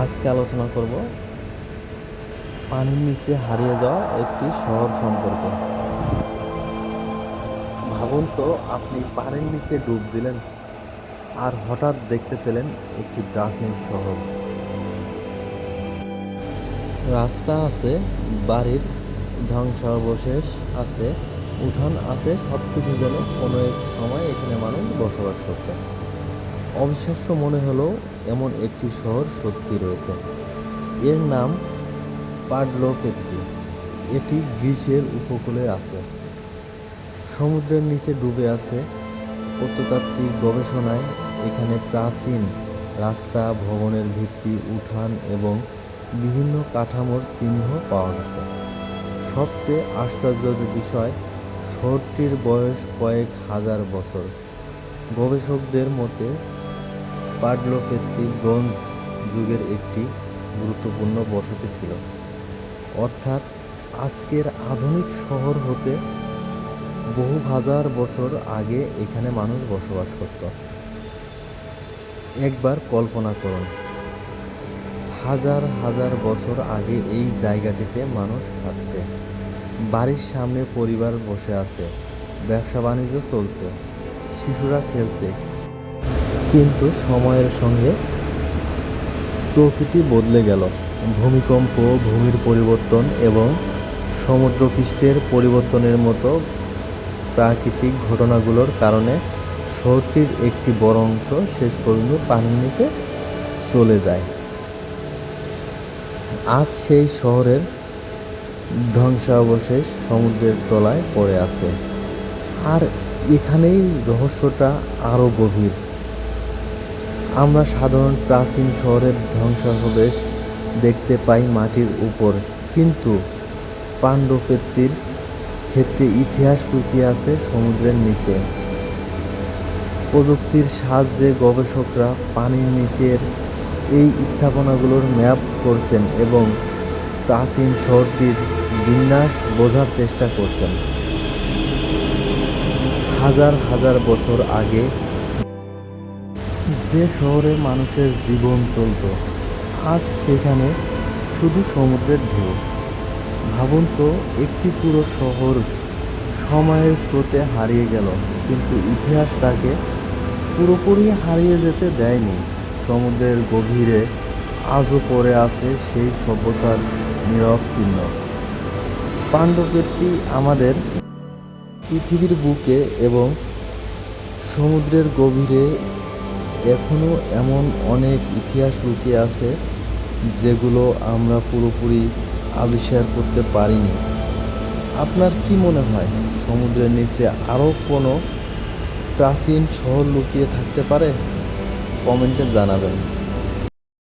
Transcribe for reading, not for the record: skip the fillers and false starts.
আজকে আলোচনা করব পানির নিচে হারিয়ে যাওয়া একটি শহর সম্পর্কে। ভাবুন তো, আপনি পানির নিচে ডুব দিলেন আর হঠাৎ দেখতে পেলেন একটি প্রাচীন শহর। রাস্তা আছে, বাড়ির ধ্বংসাবশেষ আছে, উঠান আছে, সব কিছু যেন কোনো এক সময় এখানে মানুষ বসবাস করত। অবিশ্বাস্য মনে হলেও এমন একটি শহর সত্যি রয়েছে। এর নাম পাডলোপেত্তি। এটি গ্রিসের উপকূলে আছে, সমুদ্রের নিচে ডুবে আছে। প্রত্নতাত্ত্বিক গবেষণায় এখানে প্রাচীন রাস্তা, ভবনের ভিত্তি, উঠান এবং বিভিন্ন কাঠামোর চিহ্ন পাওয়া গেছে। সবচেয়ে আশ্চর্যের বিষয়, শহরটির বয়স কয়েক হাজার বছর। গবেষকদের মতে পাডলোপেত্তি ব্রোঞ্জ যুগের একটি গুরুত্বপূর্ণ বসতি ছিল, অর্থাৎ আজকের আধুনিক শহর হতে বহু হাজার বছর আগে এখানে মানুষ বসবাস করত। একবার কল্পনা করুন, হাজার হাজার বছর আগে এই জায়গাটিতে মানুষ হাঁটছে, বাড়ির সামনে পরিবার বসে আছে, ব্যবসা বাণিজ্য চলছে, শিশুরা খেলছে। কিন্তু সময়ের সঙ্গে প্রকৃতি বদলে গেল। ভূমিকম্প, ভূমির পরিবর্তন এবং সমুদ্রপৃষ্ঠের পরিবর্তনের মতো প্রাকৃতিক ঘটনাগুলোর কারণে শহরটির একটি বড় অংশ শেষ পর্যন্ত পানির নিচে চলে যায়। আজ সেই শহরের ধ্বংসাবশেষ সমুদ্রের তলায় পড়ে আছে। আর এখানেই রহস্যটা আরও গভীর। আমরা সাধারণ প্রাচীন শহরের ধ্বংসাবশেষ দেখতে পাই মাটির উপর, কিন্তু পাণ্ডপেত্তির ক্ষেত্রে ইতিহাস লুকিয়ে আছে সমুদ্রের নিচে। প্রযুক্তির সাহায্যে গবেষকরা পানির নিচের এই স্থাপনাগুলোর ম্যাপ করছেন এবং প্রাচীন শহরটির বিন্যাস বোঝার চেষ্টা করছেন। হাজার হাজার বছর আগে যে শহরে মানুষের জীবন চলত, আজ সেখানে শুধু সমুদ্রের ঢেউ। ভাবুন তো, একটি পুরো শহর সময়ের স্রোতে হারিয়ে গেল, কিন্তু ইতিহাস তাকে পুরোপুরি হারিয়ে যেতে দেয়নি। সমুদ্রের গভীরে আজও পড়ে আছে সেই সভ্যতার নীরব চিহ্ন। পাণ্ডপেত্তি আমাদের পৃথিবীর বুকে এবং সমুদ্রের গভীরে এখনও এমন অনেক ইতিহাস লুকিয়ে আছে যেগুলো আমরা পুরোপুরি আবিষ্কার করতে পারিনি। আপনার কি মনে হয়, সমুদ্রের নিচে আরও কোনো প্রাচীন শহর লুকিয়ে থাকতে পারে? কমেন্টে জানাবেন।